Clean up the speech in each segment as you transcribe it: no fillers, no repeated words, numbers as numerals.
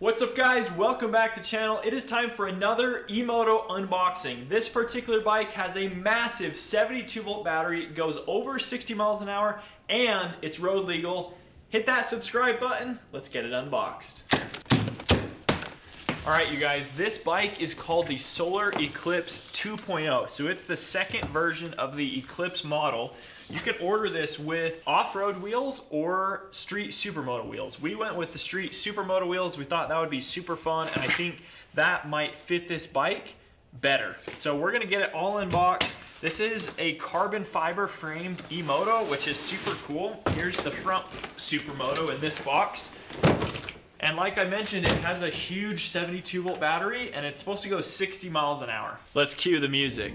What's up guys, welcome back to the channel. It is time for another E-Moto unboxing. This particular bike has a massive 72 volt battery, it goes over 60 miles an hour, and it's road legal. Hit that subscribe button, let's get it unboxed. Alright you guys, this bike is called the SOLAR ECLIPSE 2.0. So it's the second version of the Eclipse model. You can order this with off-road wheels or street supermoto wheels. We went with the street supermoto wheels. We thought that would be super fun, and I think that might fit this bike better. So we're gonna get it all unboxed. This is a carbon fiber framed E-Moto, which is super cool. Here's the front supermoto in this box. And like I mentioned, it has a huge 72 volt battery and it's supposed to go 60 miles an hour. Let's cue the music.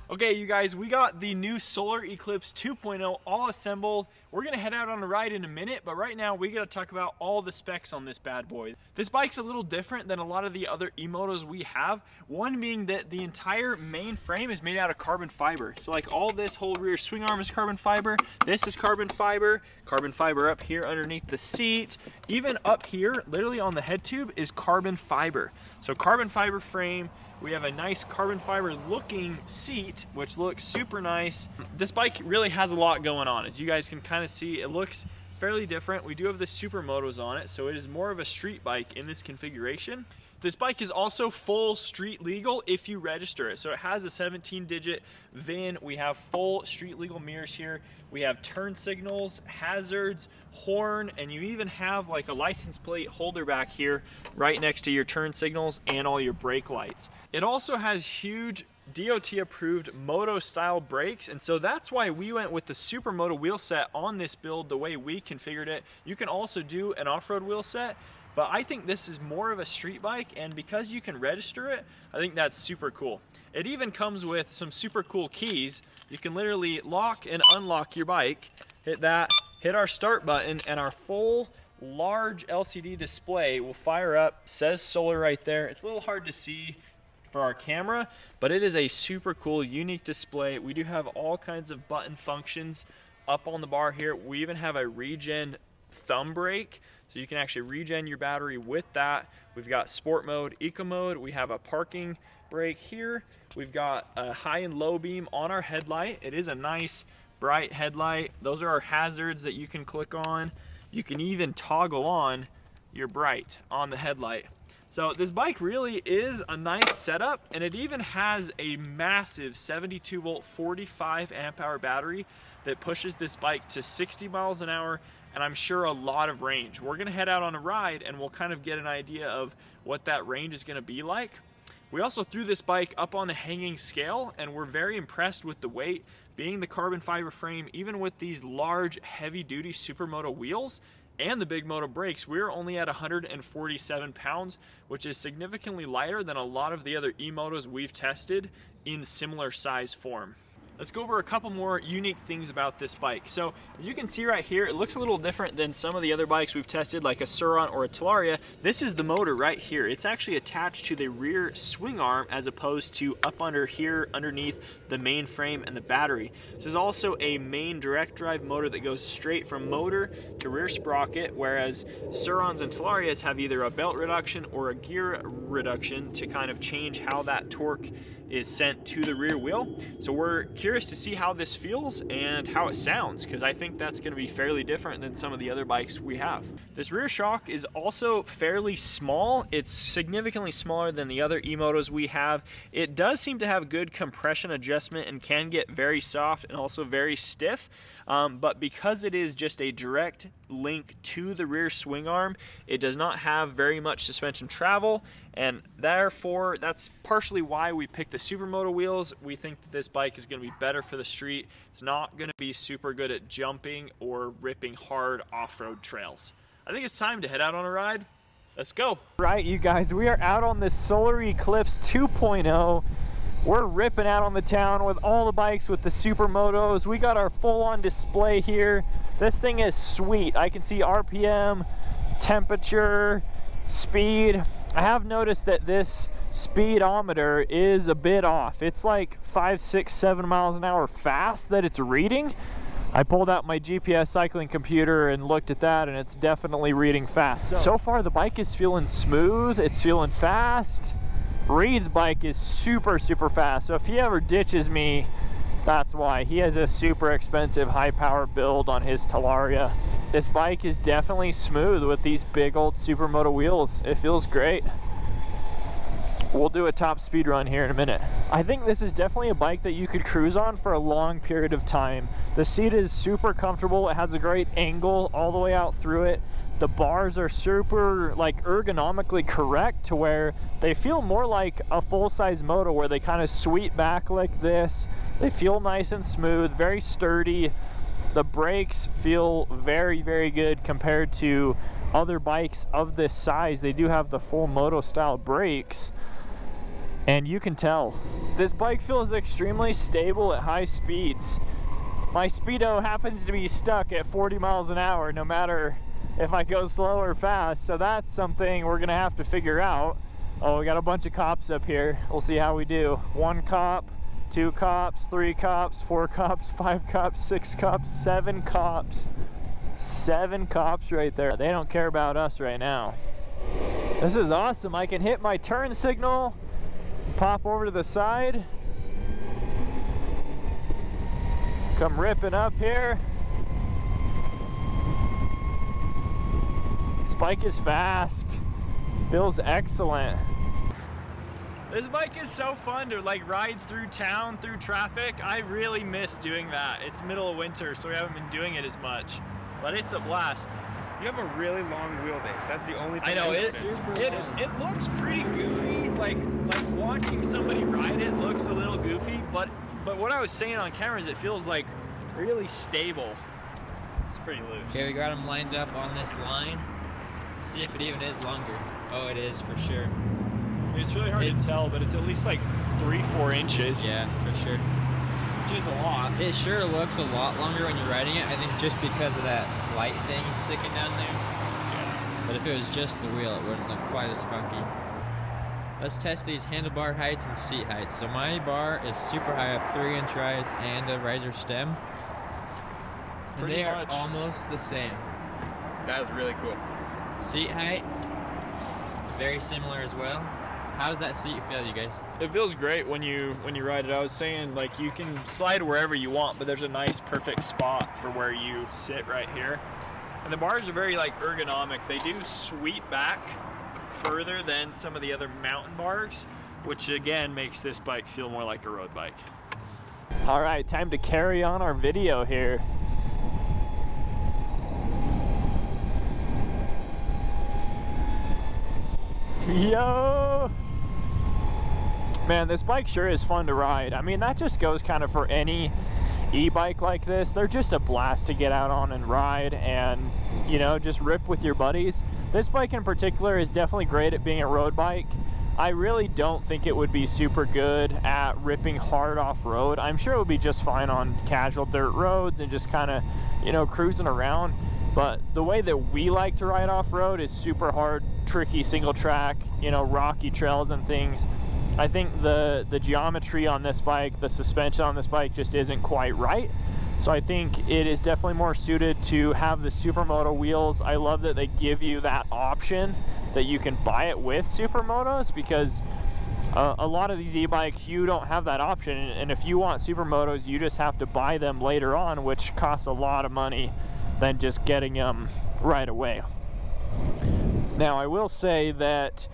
Okay, you guys, we got the new SOLAR ECLIPSE 2.0 all assembled. We're gonna head out on a ride in a minute, but right now we gotta talk about all the specs on this bad boy. This bike's a little different than a lot of the other E-Motos we have. One being that the entire main frame is made out of carbon fiber. So like all this whole rear swing arm is carbon fiber, this is carbon fiber up here underneath the seat, even up here, literally on the head tube is carbon fiber. So carbon fiber frame. We have a nice carbon fiber looking seat, which looks super nice. This bike really has a lot going on. As you guys can kind of see, it looks fairly different. We do have the supermotos on it, so it is more of a street bike in this configuration. This bike is also full street legal if you register it. So it has a 17-digit VIN. We have full street legal mirrors here. We have turn signals, hazards, horn, and you even have like a license plate holder back here right next to your turn signals and all your brake lights. It also has huge DOT approved moto style brakes, and so that's why we went with the supermoto wheel set on this build the way we configured it. You can also do an off-road wheel set, but I think this is more of a street bike, and because you can register it, I think that's super cool. It even comes with some super cool keys. You can literally lock and unlock your bike, hit that, hit our start button, and our full large LCD display will fire up, says solar right there. It's a little hard to see for our camera, but it is a super cool, unique display. We do have all kinds of button functions up on the bar here. We even have a regen thumb brake, so you can actually regen your battery with that. We've got sport mode, eco mode. We have a parking brake here. We've got a high and low beam on our headlight. It is a nice bright headlight. Those are our hazards that you can click on. You can even toggle on your bright on the headlight. So this bike really is a nice setup, and it even has a massive 72 volt 45 amp hour battery that pushes this bike to 60 miles an hour, and I'm sure a lot of range. We're gonna head out on a ride and we'll kind of get an idea of what that range is gonna be like. We also threw this bike up on the hanging scale, and we're very impressed with the weight. Being the carbon fiber frame, even with these large heavy duty supermoto wheels, and the Big Moto brakes, we're only at 147 pounds, which is significantly lighter than a lot of the other E-Motos we've tested in similar size form. Let's go over a couple more unique things about this bike. So as you can see right here, it looks a little different than some of the other bikes we've tested, like a Surron or a Talaria. This is the motor right here. It's actually attached to the rear swing arm as opposed to up under here underneath the main frame and the battery. This is also a main direct drive motor that goes straight from motor to rear sprocket, whereas Surrons and Talarias have either a belt reduction or a gear reduction to kind of change how that torque is sent to the rear wheel. So we're curious to see how this feels and how it sounds, because I think that's going to be fairly different than some of the other bikes we have. This rear shock is also fairly small. It's significantly smaller than the other E-Motos we have. It does seem to have good compression adjustment and can get very soft and also very stiff. But because it is just a direct link to the rear swing arm, it does not have very much suspension travel, and therefore that's partially why we picked the Supermoto wheels. We think that this bike is going to be better for the street. It's not going to be super good at jumping or ripping hard off-road trails. I think it's time to head out on a ride. Let's go. Right, you guys, we are out on this Solar Eclipse 2.0. We're ripping out on the town with all the bikes with the Supermotos. We got our full-on display here. This thing is sweet. I can see RPM, temperature, speed. I have noticed that this speedometer is a bit off. It's like 5, 6, 7 miles an hour fast that it's reading. I pulled out my GPS cycling computer and looked at that, and it's definitely reading fast. So far the bike is feeling smooth, it's feeling fast. Reed's bike is super fast, so if he ever ditches me, that's why. He has a super expensive high power build on his Talaria. This bike is definitely smooth with these big old Supermoto wheels. It feels great. We'll do a top speed run here in a minute. I think this is definitely a bike that you could cruise on for a long period of time. The seat is super comfortable. It has a great angle all the way out through it. The bars are super like ergonomically correct to where they feel more like a full-size moto, where they kind of sweep back like this. They feel nice and smooth, very sturdy. The brakes feel very good compared to other bikes of this size. They do have the full moto style brakes, and you can tell. This bike feels extremely stable at high speeds. My speedo happens to be stuck at 40 miles an hour no matter if I go slow or fast, so that's something we're gonna have to figure out. Oh, we got a bunch of cops up here. We'll see how we do. 1 cop, 2 cops, 3 cops, 4 cops, 5 cops, 6 cops, 7 cops. 7 cops right there. They don't care about us right now. This is awesome. I can hit my turn signal, pop over to the side, come ripping up here. This bike is fast. Feels excellent. This bike is so fun to like ride through town, through traffic. I really miss doing that. It's middle of winter, so we haven't been doing it as much, but it's a blast. You have a really long wheelbase. That's the only thing. I know, it looks pretty goofy. Like watching somebody ride it looks a little goofy, but what I was saying on camera is it feels like really stable. It's pretty loose. Okay, we got them lined up on this line. See if it even is longer. Oh, it is for sure. I mean, it's really hard to tell, but it's at least like 3-4 inches. Yeah, for sure. Which is a lot. It sure looks a lot longer when you're riding it. I think just because of that light thing sticking down there. Yeah. But if it was just the wheel, it wouldn't look quite as funky. Let's test these handlebar heights and seat heights. So my bar is super high up, 3-inch rise and a riser stem. And they are almost the same. That is really cool. Seat height, very similar as well. How does that seat feel, you guys? It feels great when you ride it. I was saying, like, you can slide wherever you want, but there's a nice perfect spot for where you sit right here. And the bars are very like ergonomic. They do sweep back further than some of the other mountain bars, which again makes this bike feel more like a road bike. All right, time to carry on our video here. Yo! Man, this bike sure is fun to ride. I mean, that just goes kind of for any e-bike like this, they're just a blast to get out on and ride and, you know, just rip with your buddies. This bike in particular is definitely great at being a road bike. I really don't think it would be super good at ripping hard off-road. I'm sure it would be just fine on casual dirt roads and just kind of, you know, cruising around. But the way that we like to ride off-road is super hard, tricky single track, you know, rocky trails and things. I think the geometry on this bike, the suspension on this bike just isn't quite right. So I think it is definitely more suited to have the Supermoto wheels. I love that they give you that option that you can buy it with Supermotos, because a lot of these e-bikes, you don't have that option. And if you want Supermotos, you just have to buy them later on, which costs a lot of money than just getting them right away. Now, I will say that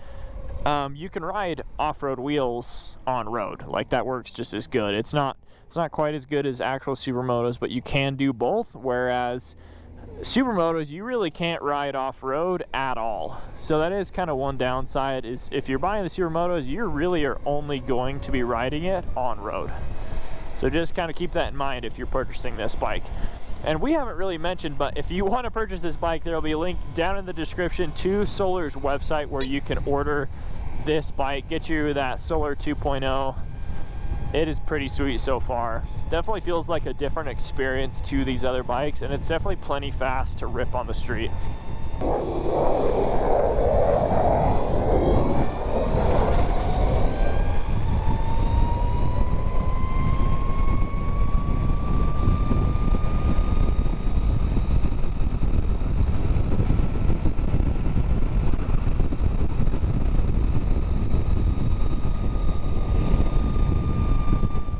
you can ride off-road wheels on road. Like, that works just as good. It's not quite as good as actual Supermotos, but you can do both, whereas Supermotos, you really can't ride off-road at all. So that is kind of one downside, is if you're buying the Supermotos, you really are only going to be riding it on road. So just kind of keep that in mind if you're purchasing this bike. And we haven't really mentioned, but if you want to purchase this bike, there will be a link down in the description to Solar's website where you can order this bike, get you that Solar 2.0. It is pretty sweet so far. Definitely feels like a different experience to these other bikes, and it's definitely plenty fast to rip on the street.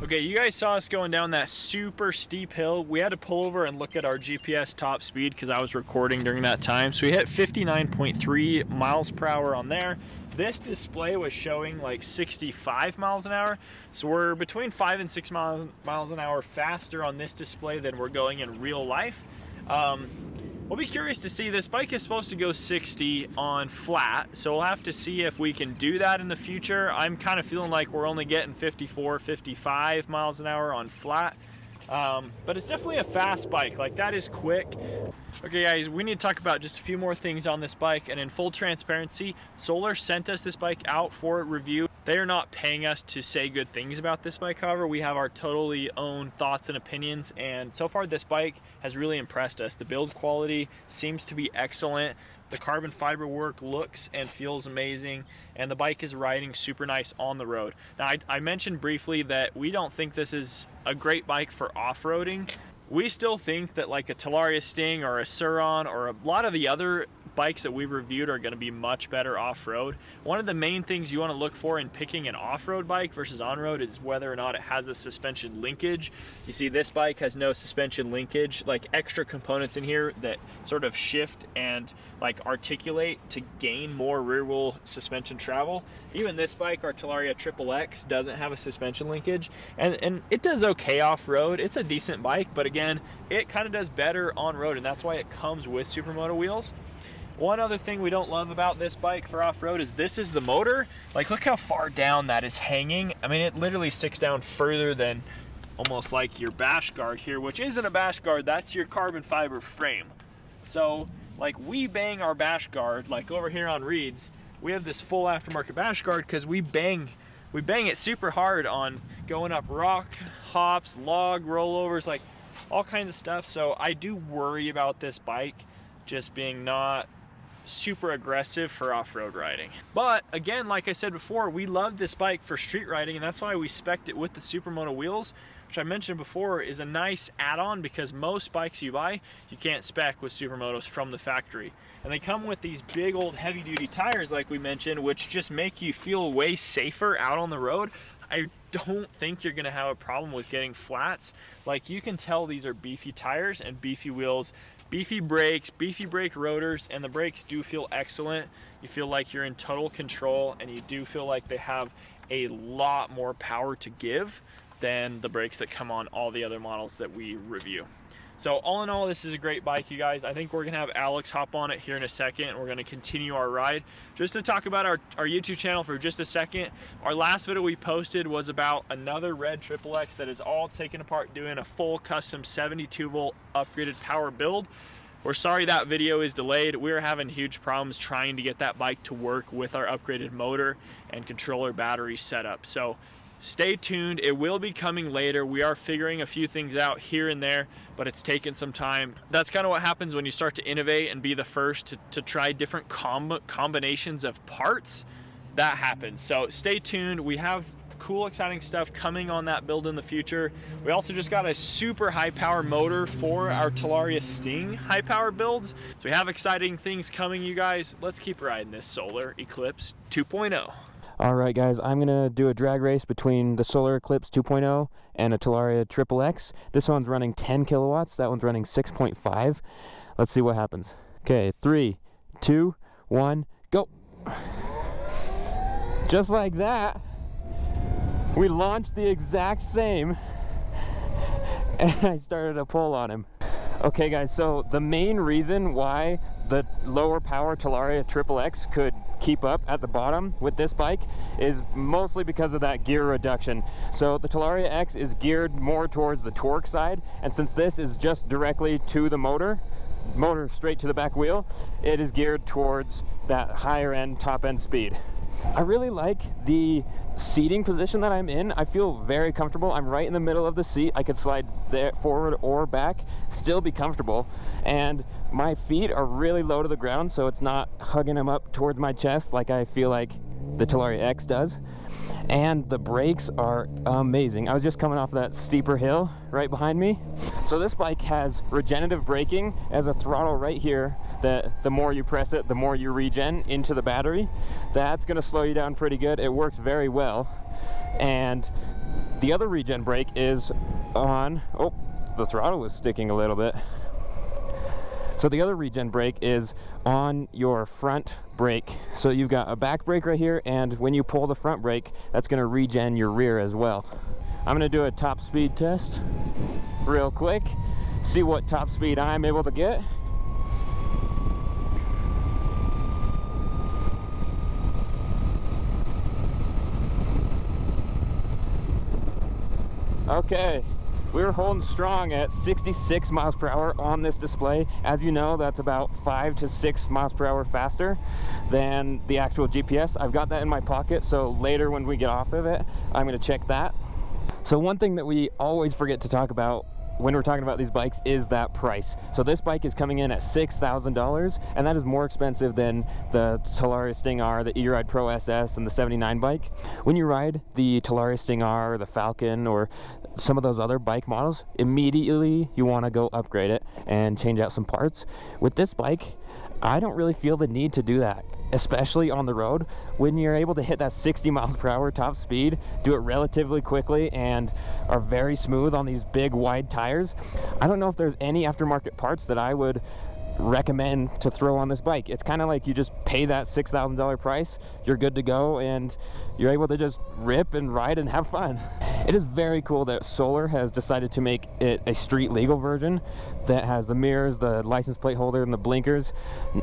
Okay, you guys saw us going down that super steep hill. We had to pull over and look at our GPS top speed because I was recording during that time. So we hit 59.3 miles per hour on there. This display was showing like 65 miles an hour. So we're between 5 and 6 miles an hour faster on this display than we're going in real life. We'll be curious to see. This bike is supposed to go 60 on flat, so we'll have to see if we can do that in the future. I'm kind of feeling like we're only getting 54, 55 miles an hour on flat, but it's definitely a fast bike. Like, that is quick. Okay guys, we need to talk about just a few more things on this bike, and in full transparency, Solar sent us this bike out for a review. They are not paying us to say good things about this bike, however. We have our totally own thoughts and opinions, and so far this bike has really impressed us. The build quality seems to be excellent. The carbon fiber work looks and feels amazing, and the bike is riding super nice on the road. Now, I mentioned briefly that we don't think this is a great bike for off-roading. We still think that like a Talaria Sting or a Surron or a lot of the other bikes that we've reviewed are going to be much better off-road. One of the main things you want to look for in picking an off-road bike versus on-road is whether or not it has a suspension linkage. You see, this bike has no suspension linkage, like extra components in here that sort of shift and like articulate to gain more rear wheel suspension travel. Even this bike, our Talaria XXX, doesn't have a suspension linkage, and it does okay off-road. It's a decent bike, but again, it kind of does better on-road, and that's why it comes with Supermoto wheels. One other thing we don't love about this bike for off-road is this is the motor. Like, look how far down that is hanging. I mean, it literally sticks down further than almost like your bash guard here, which isn't a bash guard, that's your carbon fiber frame. So, like, we bang our bash guard, like over here on Reed's, we have this full aftermarket bash guard because we bang it super hard on going up rock, hops, log, rollovers, like all kinds of stuff. So I do worry about this bike just being not super aggressive for off-road riding. But again, like I said before, we love this bike for street riding, and that's why we spec'd it with the Supermoto wheels, which I mentioned before is a nice add-on because most bikes you buy, you can't spec with Supermotos from the factory. And they come with these big old heavy-duty tires like we mentioned, which just make you feel way safer out on the road. I don't think you're gonna have a problem with getting flats. Like, you can tell these are beefy tires and beefy wheels, beefy brakes, beefy brake rotors, and the brakes do feel excellent. You feel like you're in total control, and you do feel like they have a lot more power to give than the brakes that come on all the other models that we review. So all in all, this is a great bike, you guys. I think we're gonna have Alex hop on it here in a second. We're gonna continue our ride. Just to talk about our YouTube channel for just a second, our last video we posted was about another red XXX that is all taken apart doing a full custom 72 volt upgraded power build. We're sorry that video is delayed. We're having huge problems trying to get that bike to work with our upgraded motor and controller battery setup. So stay tuned, it will be coming later. We are figuring a few things out here and there, but it's taken some time. That's kind of what happens when you start to innovate and be the first to try different combinations of parts. That happens. So stay tuned. We have cool, exciting stuff coming on that build in the future. We also just got a super high power motor for our Talaria Sting high power builds. So we have exciting things coming, you guys. Let's keep riding this Solar Eclipse 2.0. All right, guys, I'm gonna do a drag race between the Solar Eclipse 2.0 and a Talaria XXX. This one's running 10 kilowatts, that one's running 6.5. Let's see what happens. Okay, 3, 2, 1, go. Just like that, we launched the exact same, and I started a pull on him. Okay, guys, so the main reason why the lower power Talaria XXX could keep up at the bottom with this bike is mostly because of that gear reduction. So the Talaria X is geared more towards the torque side, and since this is just directly to the motor straight to the back wheel, it is geared towards that higher end, top end speed. I really like the seating position that I'm in. I feel very comfortable. I'm right in the middle of the seat. I could slide there forward or back, still be comfortable. And my feet are really low to the ground, so it's not hugging them up towards my chest like I feel like the Talaria X does. And the brakes are amazing. I was just coming off that steeper hill right behind me. So this bike has regenerative braking as a throttle right here that the more you press it, the more you regen into the battery. That's gonna slow you down pretty good. It works very well. And the other regen brake is on, oh, the throttle was sticking a little bit. So the other regen brake is on your front brake. So you've got a back brake right here, and when you pull the front brake, that's gonna regen your rear as well. I'm gonna do a top speed test real quick, see what top speed I'm able to get. Okay. We were holding strong at 66 miles per hour on this display. As you know, that's about 5 to 6 miles per hour faster than the actual GPS. I've got that in my pocket, so later when we get off of it, I'm gonna check that. So one thing that we always forget to talk about when we're talking about these bikes is that price. So this bike is coming in at $6,000, and that is more expensive than the Talaria Sting R, the E-Ride Pro SS, and the 79 bike. When you ride the Talaria Sting R, or the Falcon, or some of those other bike models, immediately you want to go upgrade it and change out some parts. With this bike, I don't really feel the need to do that, especially on the road. When you're able to hit that 60 miles per hour top speed, do it relatively quickly, and are very smooth on these big wide tires, I don't know if there's any aftermarket parts that I would recommend to throw on this bike. It's kind of like you just pay that $6,000 price, you're good to go, and you're able to just rip and ride and have fun. It is very cool that Solar has decided to make it a street legal version that has the mirrors, the license plate holder, and the blinkers.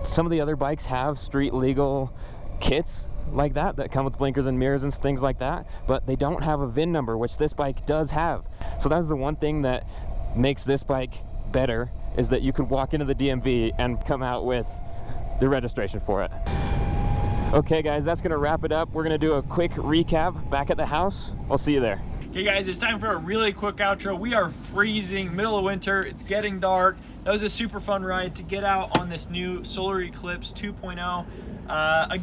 Some of the other bikes have street legal kits like that come with blinkers and mirrors and things like that, but they don't have a VIN number, which this bike does have. So that's the one thing that makes this bike better, is that you could walk into the DMV and come out with the registration for it. Okay guys, that's gonna wrap it up. We're gonna do a quick recap back at the house. I'll see you there. Okay guys, it's time for a really quick outro. We are freezing, middle of winter, it's getting dark. That was a super fun ride to get out on this new Solar Eclipse 2.0.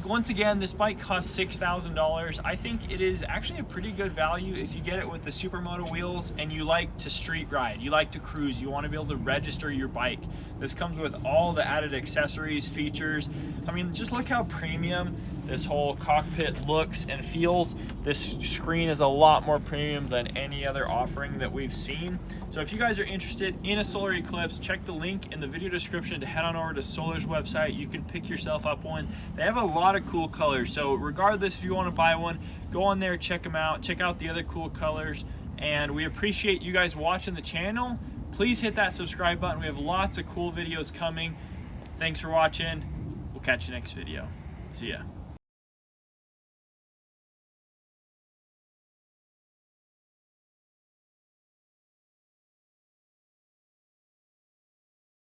Once again, this bike costs $6,000. I think it is actually a pretty good value if you get it with the Supermoto wheels and you like to street ride, you like to cruise, you want to be able to register your bike. This comes with all the added accessories, features. I mean, just look how premium this whole cockpit looks and feels. This screen is a lot more premium than any other offering that we've seen. So if you guys are interested in a Solar Eclipse, check the link in the video description to head on over to Solar's website. You can pick yourself up one. They have a lot of cool colors, so regardless if you want to buy one, go on there, check them out, check out the other cool colors, and we appreciate you guys watching the channel. Please hit that subscribe button. We have lots of cool videos coming. Thanks for watching. We'll catch you next video. See ya.